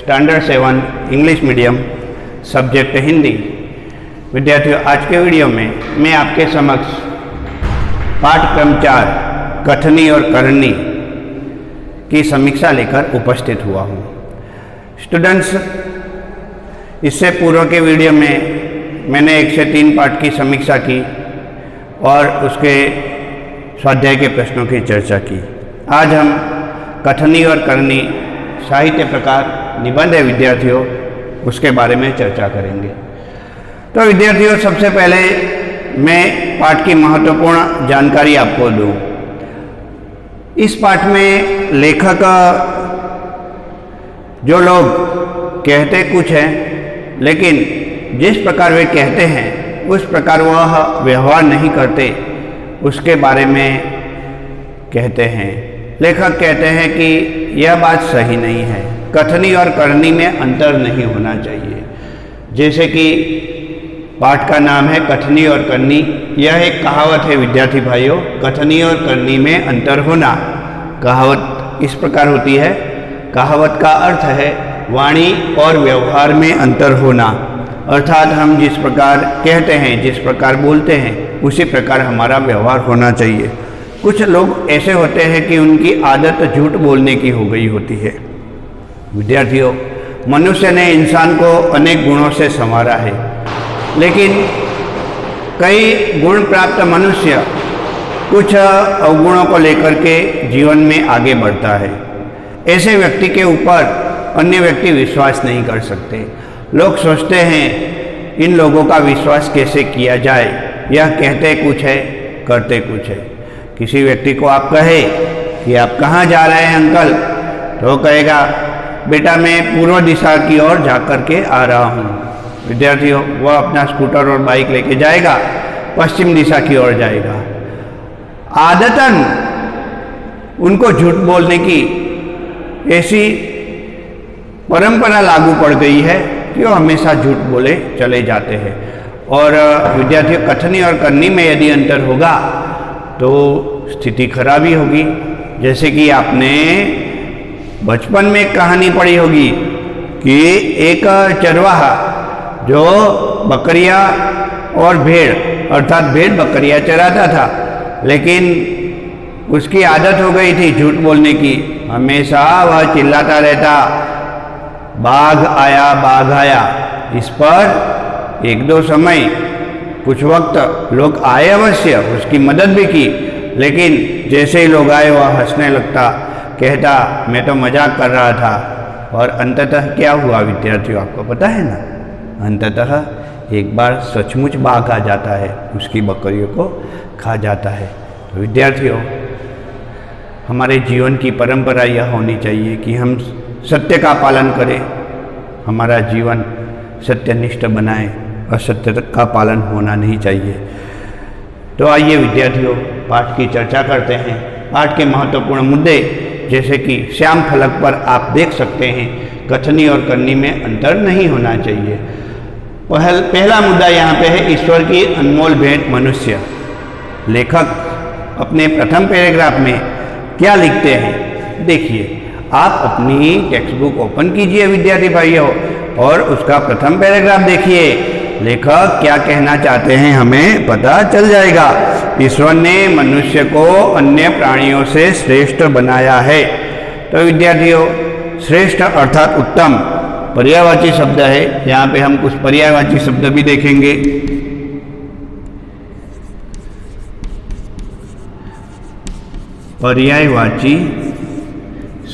Standard 7 English medium subject Hindi. विद्यार्थियों, आज के वीडियो में मैं आपके समक्ष पाठक्रम 4 कथनी और करनी की समीक्षा लेकर उपस्थित हुआ हूँ। स्टूडेंट्स, इससे पूर्व के वीडियो में मैंने 1 से 3 पाठ की समीक्षा की और उसके स्वाध्याय के प्रश्नों की चर्चा की। आज हम कथनी और करनी साहित्य प्रकार निबंध है विद्यार्थियों, उसके बारे में चर्चा करेंगे। तो विद्यार्थियों, सबसे पहले मैं पाठ की महत्वपूर्ण जानकारी आपको दूं। इस पाठ में लेखक जो लोग कहते कुछ हैं, लेकिन जिस प्रकार वे कहते हैं उस प्रकार वह व्यवहार नहीं करते, उसके बारे में कहते हैं। लेखक कहते हैं कि यह बात सही नहीं है, कथनी और करनी में अंतर नहीं होना चाहिए। जैसे कि पाठ का नाम है कथनी और करनी, यह एक कहावत है विद्यार्थी भाइयों। कथनी और करनी में अंतर होना, कहावत इस प्रकार होती है। कहावत का अर्थ है वाणी और व्यवहार में अंतर होना, अर्थात हम जिस प्रकार कहते हैं, जिस प्रकार बोलते हैं, उसी प्रकार हमारा व्यवहार होना चाहिए। कुछ लोग ऐसे होते हैं कि उनकी आदत झूठ बोलने की हो गई होती है। विद्यार्थियों, मनुष्य ने इंसान को अनेक गुणों से संवारा है, लेकिन कई गुण प्राप्त मनुष्य कुछ अवगुणों को लेकर के जीवन में आगे बढ़ता है। ऐसे व्यक्ति के ऊपर अन्य व्यक्ति विश्वास नहीं कर सकते। लोग सोचते हैं इन लोगों का विश्वास कैसे किया जाए, यह कहते कुछ है करते कुछ है। किसी व्यक्ति को आप कहे कि आप कहाँ जा रहे हैं अंकल, तो कहेगा बेटा मैं पूर्व दिशा की ओर जा कर के आ रहा हूँ। विद्यार्थियों, वह अपना स्कूटर और बाइक लेके जाएगा, पश्चिम दिशा की ओर जाएगा। आदतन उनको झूठ बोलने की ऐसी परंपरा लागू पड़ गई है कि वो हमेशा झूठ बोले चले जाते हैं। और विद्यार्थियों, कथनी और करनी में यदि अंतर होगा तो स्थिति खराब ही होगी। जैसे कि आपने बचपन में एक कहानी पढ़ी होगी कि एक चरवाहा जो बकरियां और भेड़, अर्थात भेड़ बकरियां चराता था, लेकिन उसकी आदत हो गई थी झूठ बोलने की। हमेशा वह चिल्लाता रहता, बाघ आया बाघ आया। इस पर 1-2 समय कुछ वक्त लोग आए अवश्य, उसकी मदद भी की, लेकिन जैसे ही लोग आए वह हंसने लगता, कहता मैं तो मजाक कर रहा था। और अंततः क्या हुआ विद्यार्थियों, आपको पता है ना? अंततः एक बार सचमुच बाघ आ जाता है, उसकी बकरियों को खा जाता है। तो विद्यार्थियों, हमारे जीवन की परंपरा यह होनी चाहिए कि हम सत्य का पालन करें, हमारा जीवन सत्यनिष्ठ बनाएं, असत्य का पालन होना नहीं चाहिए। तो आइए विद्यार्थियों, पाठ की चर्चा करते हैं। पाठ के महत्वपूर्ण मुद्दे, जैसे कि श्याम फलक पर आप देख सकते हैं, कथनी और करनी में अंतर नहीं होना चाहिए। पहला मुद्दा यहाँ पे है ईश्वर की अनमोल भेंट मनुष्य। लेखक अपने प्रथम पैराग्राफ में क्या लिखते हैं देखिए। आप अपनी टेक्स्ट बुक ओपन कीजिए विद्यार्थी भाइयों और उसका प्रथम पैराग्राफ देखिए। लेखक क्या कहना चाहते हैं हमें पता चल जाएगा। ईश्वर ने मनुष्य को अन्य प्राणियों से श्रेष्ठ बनाया है। तो विद्यार्थियों, श्रेष्ठ अर्थात उत्तम पर्यायवाची शब्द है। यहाँ पे हम कुछ पर्यायवाची शब्द भी देखेंगे। पर्यायवाची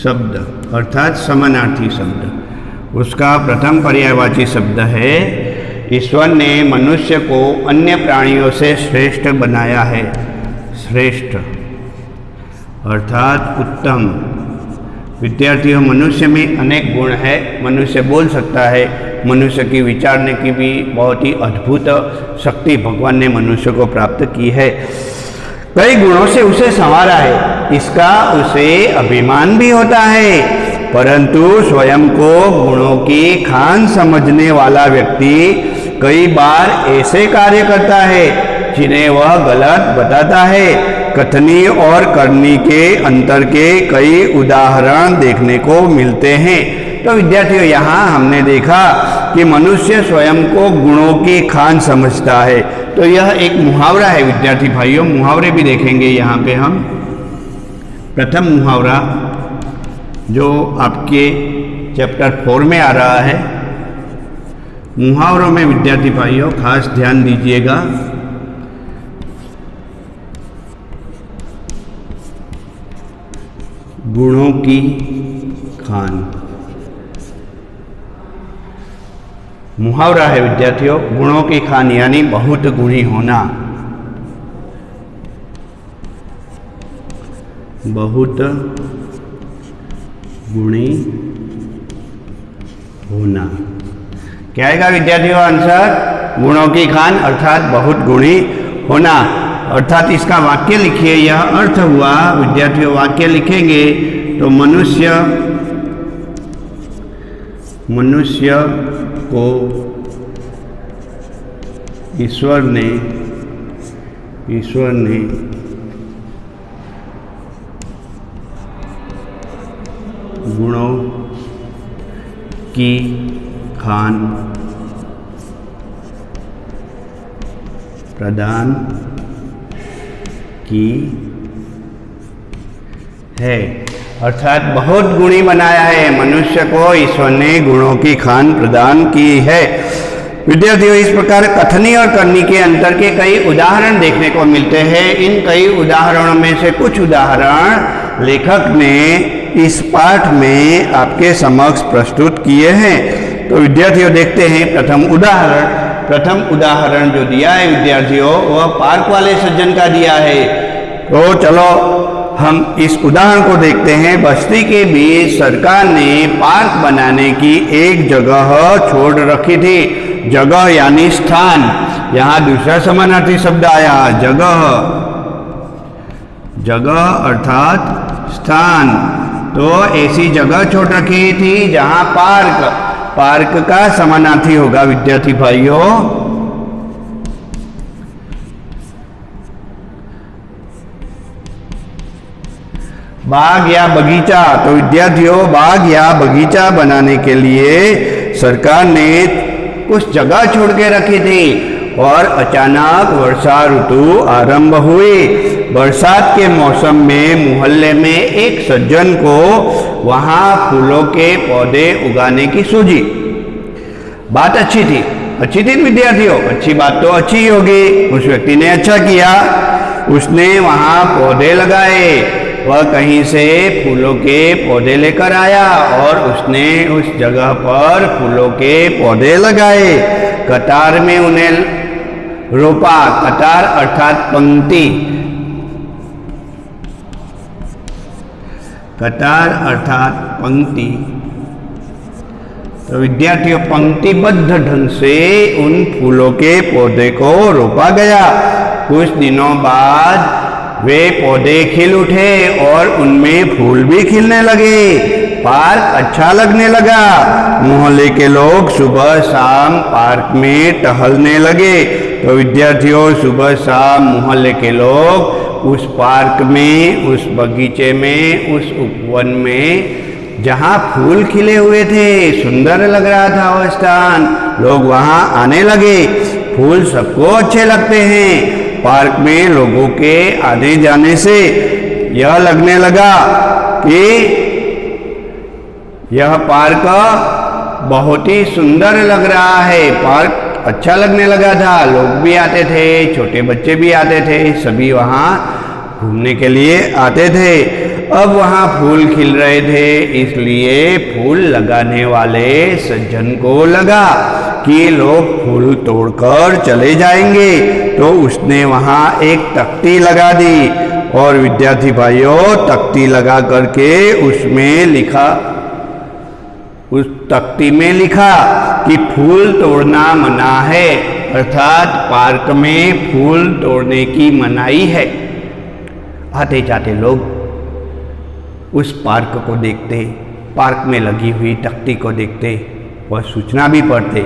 शब्द अर्थात समानार्थी शब्द, उसका प्रथम पर्यायवाची शब्द है ईश्वर ने मनुष्य को अन्य प्राणियों से श्रेष्ठ बनाया है। श्रेष्ठ अर्थात उत्तम। विद्यार्थियों, मनुष्य में अनेक गुण है। मनुष्य बोल सकता है, मनुष्य की विचारने की भी बहुत ही अद्भुत शक्ति भगवान ने मनुष्य को प्राप्त की है। कई गुणों से उसे संवारा है, इसका उसे अभिमान भी होता है, परंतु स्वयं को गुणों की खान समझने वाला व्यक्ति कई बार ऐसे कार्य करता है जिन्हें वह गलत बताता है। कथनी और करनी के अंतर के कई उदाहरण देखने को मिलते हैं। तो विद्यार्थियों यहाँ हमने देखा कि मनुष्य स्वयं को गुणों की खान समझता है। तो यह एक मुहावरा है विद्यार्थी भाइयों। मुहावरे भी देखेंगे यहाँ पे हम। प्रथम मुहावरा जो आपके चैप्टर 4 में आ रहा है, मुहावरों में विद्यार्थी भाइयों खास ध्यान दीजिएगा। गुणों की खान मुहावरा है विद्यार्थियों। गुणों की खान यानी बहुत गुणी होना, बहुत गुणी होना। क्या आएगा विद्यार्थियों आंसर? गुणों की खान अर्थात बहुत गुणी होना। अर्थात इसका वाक्य लिखिए, यह अर्थ हुआ विद्यार्थियों। वाक्य लिखेंगे तो मनुष्य को ईश्वर ने गुणों की खान प्रदान की है। अर्थात बहुत गुणी बनाया है। मनुष्य को ईश्वर ने गुणों की खान प्रदान की है। विद्यार्थियों इस प्रकार कथनी और करनी के अंतर के कई उदाहरण देखने को मिलते हैं। इन कई उदाहरणों में से कुछ उदाहरण लेखक ने इस पाठ में आपके समक्ष प्रस्तुत किए हैं। तो विद्यार्थियों देखते हैं प्रथम उदाहरण जो दिया है विद्यार्थियों वह पार्क वाले सज्जन का दिया है। तो चलो हम इस उदाहरण को देखते हैं। बस्ती के बीच सरकार ने पार्क बनाने की एक जगह छोड़ रखी थी। जगह यानी स्थान, यहाँ दूसरा समानार्थी शब्द आया। जगह अर्थात स्थान। तो ऐसी जगह छोड़ रखी थी जहाँ पार्क का समानार्थी होगा विद्यार्थी भाइयों बाग या बगीचा। तो विद्यार्थियों बाग या बगीचा बनाने के लिए सरकार ने कुछ जगह छोड़ के रखी थी और अचानक वर्षा ऋतु आरंभ हुई। बरसात के मौसम में मोहल्ले में एक सज्जन को वहां फूलों के पौधे उगाने की सूझी। बात अच्छी थी विद्यार्थियों। अच्छी बात तो अच्छी ही होगी। उस व्यक्ति ने अच्छा किया, उसने वहां पौधे लगाए। वह कहीं से फूलों के पौधे लेकर आया और उसने उस जगह पर फूलों के पौधे लगाए। कतार में उन्हें रोपा। कतार अर्थात पंक्ति। कतार अर्थात पंक्ति। तो विद्यार्थियों पंक्तिबद्ध ढंग से उन फूलों के पौधे को रोपा गया। कुछ दिनों बाद वे पौधे खिल उठे और उनमें फूल भी खिलने लगे। पार्क अच्छा लगने लगा। मोहल्ले के लोग सुबह शाम पार्क में टहलने लगे। तो विद्यार्थियों सुबह शाम मोहल्ले के लोग उस पार्क में, उस बगीचे में, उस उपवन में जहाँ फूल खिले हुए थे, सुंदर लग रहा था वह स्थान, लोग वहाँ आने लगे। फूल सबको अच्छे लगते हैं। पार्क में लोगों के आने जाने से यह लगने लगा कि यह पार्क बहुत ही सुंदर लग रहा है। पार्क अच्छा लगने लगा था। लोग भी आते थे, छोटे बच्चे भी आते थे, सभी वहाँ घूमने के लिए आते थे। अब वहाँ फूल खिल रहे थे, इसलिए फूल लगाने वाले सज्जन को लगा कि लोग फूल तोड़कर चले जाएंगे। तो उसने वहाँ एक तख्ती लगा दी और विद्यार्थी भाइयों तख्ती लगा करके उसमें लिखा, उस तख्ती में लिखा कि फूल तोड़ना मना है। अर्थात पार्क में फूल तोड़ने की मनाही है। आते जाते लोग उस पार्क को देखते, पार्क में लगी हुई तख्ती को देखते, वह सूचना भी पढ़ते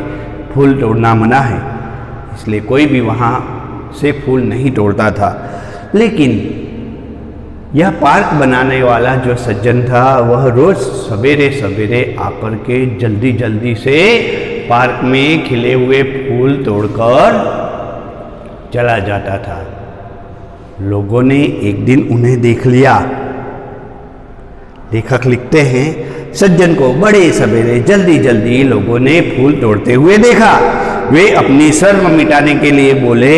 फूल तोड़ना मना है, इसलिए कोई भी वहाँ से फूल नहीं तोड़ता था। लेकिन यह पार्क बनाने वाला जो सज्जन था वह रोज सवेरे सवेरे आकर के जल्दी जल्दी से पार्क में खिले हुए फूल तोड़कर चला जाता था। लोगों ने एक दिन उन्हें देख लिया। लेखक लिखते हैं, सज्जन को बड़े सवेरे जल्दी जल्दी लोगों ने फूल तोड़ते हुए देखा। वे अपनी शर्म मिटाने के लिए बोले,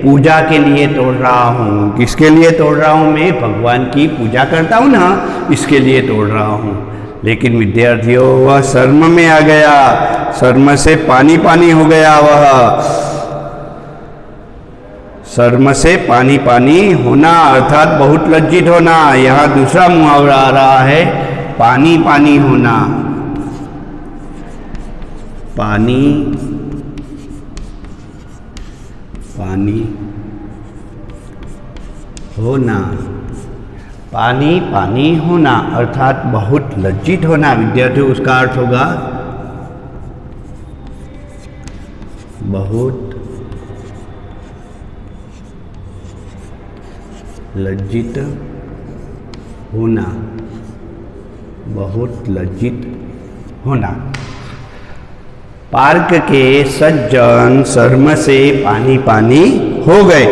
पूजा के लिए तोड़ रहा हूँ। किसके लिए तोड़ रहा हूँ? मैं भगवान की पूजा करता हूँ ना, इसके लिए तोड़ रहा हूँ। लेकिन विद्यार्थियों, वह शर्म में आ गया, शर्म से पानी पानी हो गया। वह शर्म से पानी पानी होना अर्थात बहुत लज्जित होना। यहाँ दूसरा मुहावरा आ रहा है, पानी पानी होना। पानी पानी होना, पानी पानी होना अर्थात बहुत लज्जित होना। विद्यार्थियों, उसका अर्थ होगा बहुत लज्जित होना, बहुत लज्जित होना। पार्क के सज्जन शर्म से पानी पानी हो गए।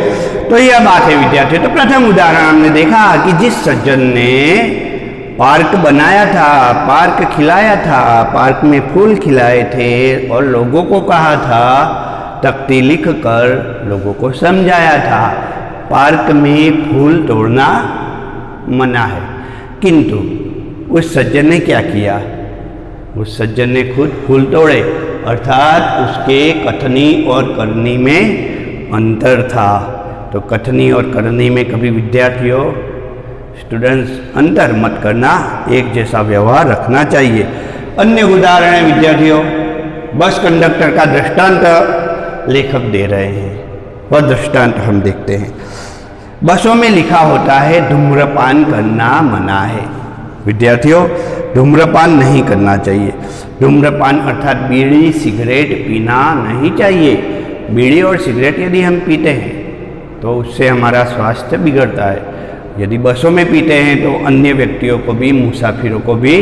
तो यह बात है विद्यार्थियों। तो प्रथम उदाहरण हमने देखा कि जिस सज्जन ने पार्क बनाया था, पार्क खिलाया था, पार्क में फूल खिलाए थे और लोगों को कहा था, तख्ती लिख कर लोगों को समझाया था, पार्क में फूल तोड़ना मना है। किंतु उस सज्जन ने क्या किया? उस सज्जन ने खुद फूल तोड़े, अर्थात उसके कथनी और करनी में अंतर था। तो कथनी और करनी में कभी विद्यार्थियों, स्टूडेंट्स, अंतर मत करना, एक जैसा व्यवहार रखना चाहिए। अन्य उदाहरण है विद्यार्थियों, बस कंडक्टर का दृष्टांत लेखक दे रहे हैं। वह दृष्टांत हम देखते हैं। बसों में लिखा होता है धूम्रपान करना मना है। विद्यार्थियों, धूम्रपान नहीं करना चाहिए। धूम्रपान अर्थात बीड़ी सिगरेट पीना नहीं चाहिए। बीड़ी और सिगरेट यदि हम पीते हैं तो उससे हमारा स्वास्थ्य बिगड़ता है। यदि बसों में पीते हैं तो अन्य व्यक्तियों को भी, मुसाफिरों को भी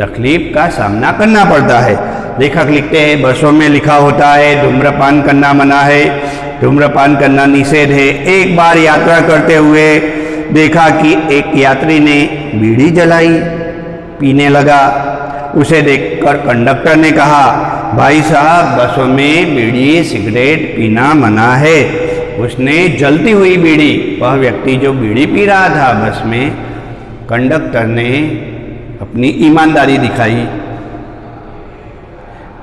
तकलीफ का सामना करना पड़ता है। लेखक लिखते हैं, बसों में लिखा होता है धूम्रपान करना मना है, धूम्रपान करना निषेध है। एक बार यात्रा करते हुए देखा कि एक यात्री ने बीड़ी जलाई, पीने लगा। उसे देखकर कंडक्टर ने कहा, भाई साहब, बसों में बीड़ी सिगरेट पीना मना है। उसने जलती हुई बीड़ी, वह व्यक्ति जो बीड़ी पी रहा था बस में, कंडक्टर ने अपनी ईमानदारी दिखाई।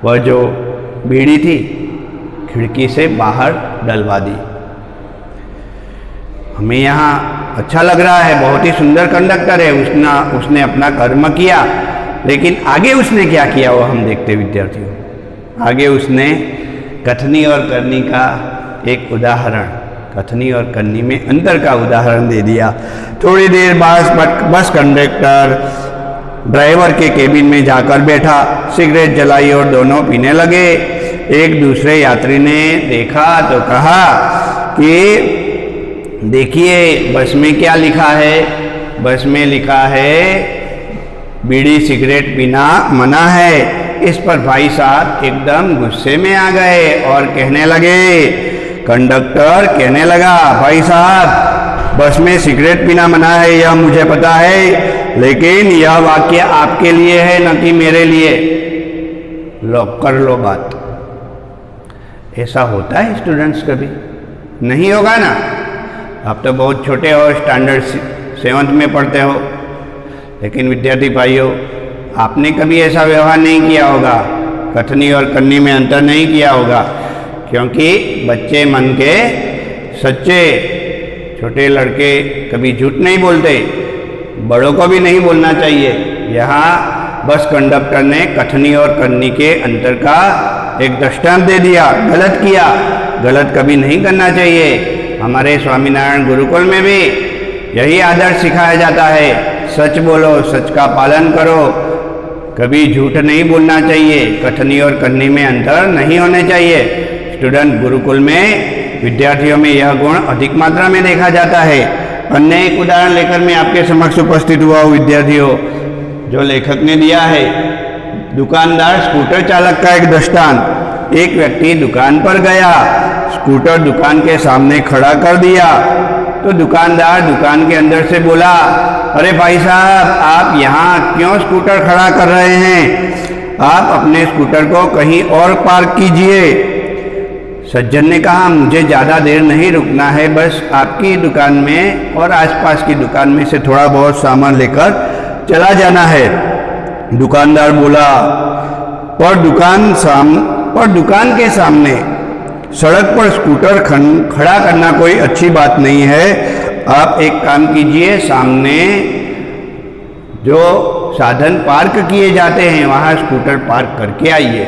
वह जो बीड़ी थी खिड़की से बाहर डलवा दी। हमें यहाँ अच्छा लग रहा है, बहुत ही सुंदर कंडक्टर है, उसने अपना कर्म किया। लेकिन आगे उसने क्या किया वो हम देखते विद्यार्थियों। आगे उसने कथनी और करनी का एक उदाहरण, कथनी और करनी में अंतर का उदाहरण दे दिया। थोड़ी देर बाद बस कंडक्टर ड्राइवर के केबिन में जाकर बैठा, सिगरेट जलाई और दोनों पीने लगे। एक दूसरे यात्री ने देखा तो कहा कि देखिए बस में क्या लिखा है। बस में लिखा है बीड़ी सिगरेट पीना मना है। इस पर भाई साहब एकदम गुस्से में आ गए और कहने लगे, कंडक्टर कहने लगा, भाई साहब बस में सिगरेट पीना मना है यह मुझे पता है, लेकिन यह वाक्य आपके लिए है न कि मेरे लिए। लो कर लो बात। ऐसा होता है स्टूडेंट्स? कभी नहीं होगा ना। आप तो बहुत छोटे हो, स्टैंडर्ड 7th में पढ़ते हो, लेकिन विद्यार्थी भाइयों, आपने कभी ऐसा व्यवहार नहीं किया होगा, कथनी और करनी में अंतर नहीं किया होगा, क्योंकि बच्चे मन के सच्चे, छोटे लड़के कभी झूठ नहीं बोलते, बड़ों को भी नहीं बोलना चाहिए। यहाँ बस कंडक्टर ने कथनी और करनी के अंतर का एक दृष्टांत दे दिया। गलत किया, गलत कभी नहीं करना चाहिए। हमारे स्वामीनारायण गुरुकुल में भी यही आदर्श सिखाया जाता है, सच बोलो, सच का पालन करो, कभी झूठ नहीं बोलना चाहिए, कथनी और करनी में अंतर नहीं होने चाहिए। स्टूडेंट, गुरुकुल में विद्यार्थियों में यह गुण अधिक मात्रा में देखा जाता है। अन्य एक उदाहरण लेकर मैं आपके समक्ष उपस्थित हुआ हूँ विद्यार्थियों, जो लेखक ने दिया है। दुकानदार स्कूटर चालक का एक दृष्टांत। एक व्यक्ति दुकान पर गया, स्कूटर दुकान के सामने खड़ा कर दिया तो दुकानदार दुकान के अंदर से बोला, अरे भाई साहब, आप यहाँ क्यों स्कूटर खड़ा कर रहे हैं? आप अपने स्कूटर को कहीं और पार्क कीजिए। सज्जन ने कहा, मुझे ज़्यादा देर नहीं रुकना है, बस आपकी दुकान में और आसपास की दुकान में से थोड़ा बहुत सामान लेकर चला जाना है। दुकानदार बोला, पर दुकान के सामने सड़क पर स्कूटर खड़ा करना कोई अच्छी बात नहीं है। आप एक काम कीजिए, सामने जो साधन पार्क किए जाते हैं वहाँ स्कूटर पार्क करके आइए।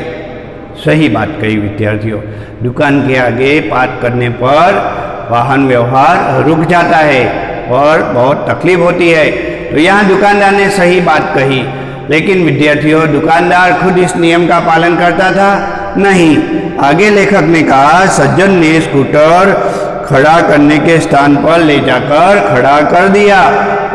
सही बात कही विद्यार्थियों। दुकान के आगे पार्क करने पर वाहन व्यवहार रुक जाता है और बहुत तकलीफ होती है। तो यहाँ दुकानदार ने सही बात कही, लेकिन विद्यार्थियों, दुकानदार खुद इस नियम का पालन करता था? नहीं। आगे लेखक ने कहा, सज्जन ने स्कूटर खड़ा करने के स्थान पर ले जाकर खड़ा कर दिया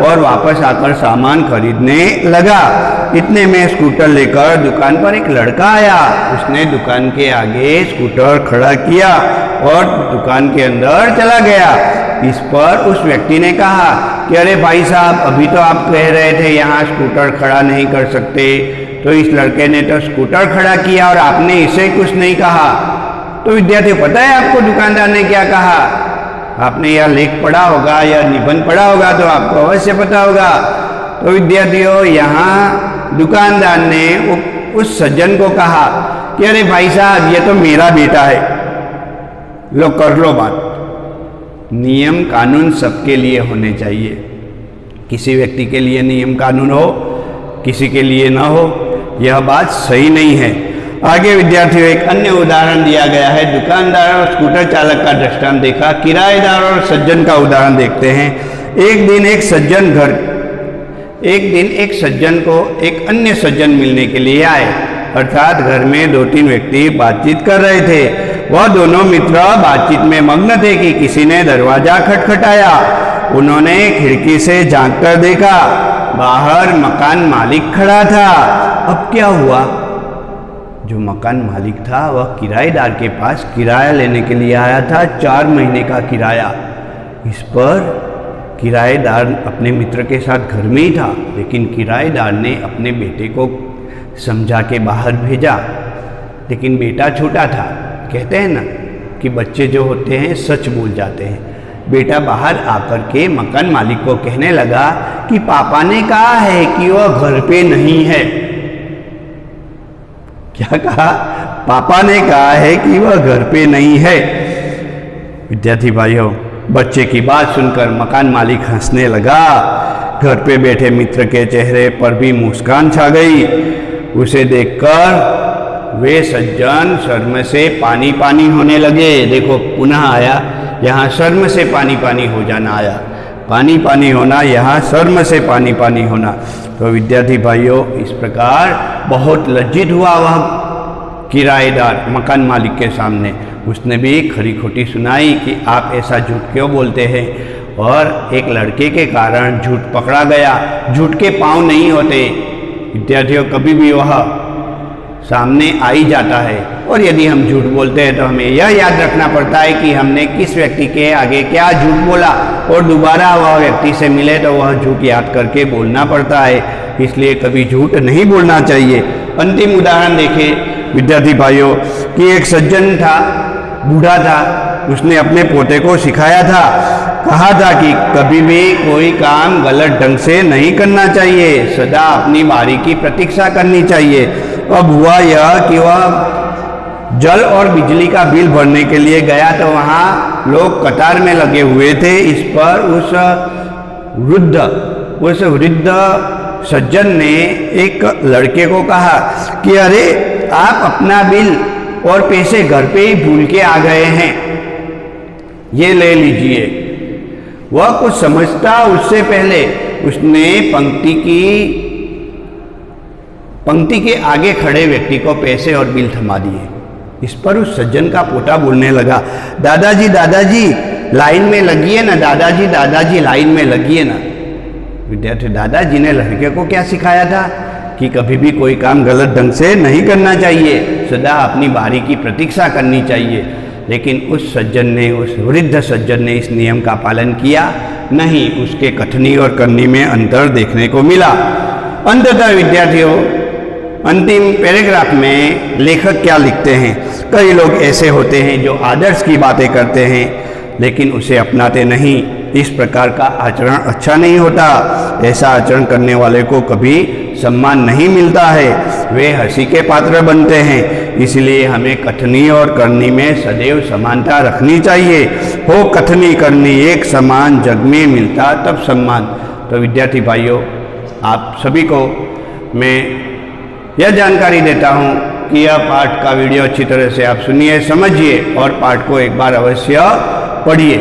और वापस आकर सामान खरीदने लगा। इतने में स्कूटर लेकर दुकान पर एक लड़का आया। उसने दुकान के आगे स्कूटर खड़ा किया और दुकान के अंदर चला गया। इस पर उस व्यक्ति ने कहा कि अरे भाई साहब, अभी तो आप कह रहे थे यहाँ स्कूटर खड़ा नहीं कर सकते। तो इस लड़के ने तो स्कूटर खड़ा किया और आपने इसे कुछ नहीं कहा। तो विद्यार्थी, पता है आपको दुकानदार ने क्या कहा? आपने यह लेख पढ़ा होगा या निबंध पढ़ा होगा तो आपको अवश्य पता होगा। तो विद्यार्थियों, यहाँ दुकानदार ने उस सज्जन को कहा कि अरे भाई साहब, ये तो मेरा बेटा है, लो कर लो बात। नियम कानून सबके लिए होने चाहिए। किसी व्यक्ति के लिए नियम कानून हो, किसी के लिए ना हो, यह बात सही नहीं है। आगे विद्यार्थियों, एक अन्य उदाहरण दिया गया है। दुकानदार और स्कूटर चालक का दृष्टांत देखा। किराएदार और सज्जन का उदाहरण देखते हैं। एक दिन एक सज्जन को एक अन्य सज्जन मिलने के लिए आए। अर्थात घर में 2-3 व्यक्ति बातचीत कर रहे थे। वह दोनों मित्र बातचीत में मग्न थे कि किसी ने दरवाजा खटखटाया। उन्होंने खिड़की से झांक कर देखा, बाहर मकान मालिक खड़ा था। अब क्या हुआ? जो मकान मालिक था वह किराएदार के पास किराया लेने के लिए आया था, 4 महीने का किराया। इस पर किराएदार अपने मित्र के साथ घर में ही था, लेकिन किराएदार ने अपने बेटे को समझा के बाहर भेजा। लेकिन बेटा छोटा था। कहते हैं ना कि बच्चे जो होते हैं सच बोल जाते हैं। बेटा बाहर आकर के मकान मालिक को कहने लगा कि पापा ने कहा है कि वह घर पे नहीं है। क्या कहा? पापा ने कहा है कि वह घर पे नहीं है। विद्यार्थी भाइयों, बच्चे की बात सुनकर मकान मालिक हंसने लगा। घर पे बैठे मित्र के चेहरे पर भी मुस्कान छा गई। उसे देखकर वे सज्जन शर्म से पानी पानी होने लगे। देखो, पुनः आया, यहाँ शर्म से पानी पानी हो जाना आया। पानी पानी होना, यहाँ शर्म से पानी पानी होना। तो विद्यार्थी भाइयों, इस प्रकार बहुत लज्जित हुआ वह किराएदार मकान मालिक के सामने। उसने भी खरी खोटी सुनाई कि आप ऐसा झूठ क्यों बोलते हैं, और एक लड़के के कारण झूठ पकड़ा गया। झूठ के पाँव नहीं होते विद्यार्थियों, कभी भी वह सामने आ ही जाता है। और यदि हम झूठ बोलते हैं तो हमें यह याद रखना पड़ता है कि हमने किस व्यक्ति के आगे क्या झूठ बोला, और दोबारा वह व्यक्ति से मिले तो वह झूठ याद करके बोलना पड़ता है। इसलिए कभी झूठ नहीं बोलना चाहिए। अंतिम उदाहरण देखें विद्यार्थी भाइयों कि एक सज्जन था, बूढ़ा था। उसने अपने पोते को सिखाया था, कहा था कि कभी भी कोई काम गलत ढंग से नहीं करना चाहिए, सदा अपनी बारी की प्रतीक्षा करनी चाहिए। अब हुआ यह कि वह जल और बिजली का बिल भरने के लिए गया तो वहाँ लोग कतार में लगे हुए थे। इस पर उस वृद्ध सज्जन ने एक लड़के को कहा कि अरे, आप अपना बिल और पैसे घर पे ही भूल के आ गए हैं, ये ले लीजिए। वह कुछ समझता उससे पहले उसने पंक्ति के आगे खड़े व्यक्ति को पैसे और बिल थमा दिए। इस पर उस सज्जन का पोता बोलने लगा, दादाजी दादाजी, लाइन में लगिए ना दादाजी, दादाजी लाइन में लगिए ना। विद्यार्थी, दादाजी ने लड़के को क्या सिखाया था कि कभी भी कोई काम गलत ढंग से नहीं करना चाहिए, सदा अपनी बारी की प्रतीक्षा करनी चाहिए। लेकिन उस सज्जन ने, उस वृद्ध सज्जन ने इस नियम का पालन किया नहीं, उसके कथनी और करनी में अंतर देखने को मिला। अंततः विद्यार्थियों, अंतिम पैराग्राफ में लेखक क्या लिखते हैं? कई लोग ऐसे होते हैं जो आदर्श की बातें करते हैं लेकिन उसे अपनाते नहीं। इस प्रकार का आचरण अच्छा नहीं होता। ऐसा आचरण करने वाले को कभी सम्मान नहीं मिलता है, वे हंसी के पात्र बनते हैं। इसलिए हमें कथनी और करनी में सदैव समानता रखनी चाहिए। हो कथनी करनी एक समान, जग में मिलता तब सम्मान। तो विद्यार्थी भाइयों, आप सभी को मैं यह जानकारी देता हूँ कि यह पाठ का वीडियो अच्छी तरह से आप सुनिए, समझिए और पाठ को एक बार अवश्य पढ़िए।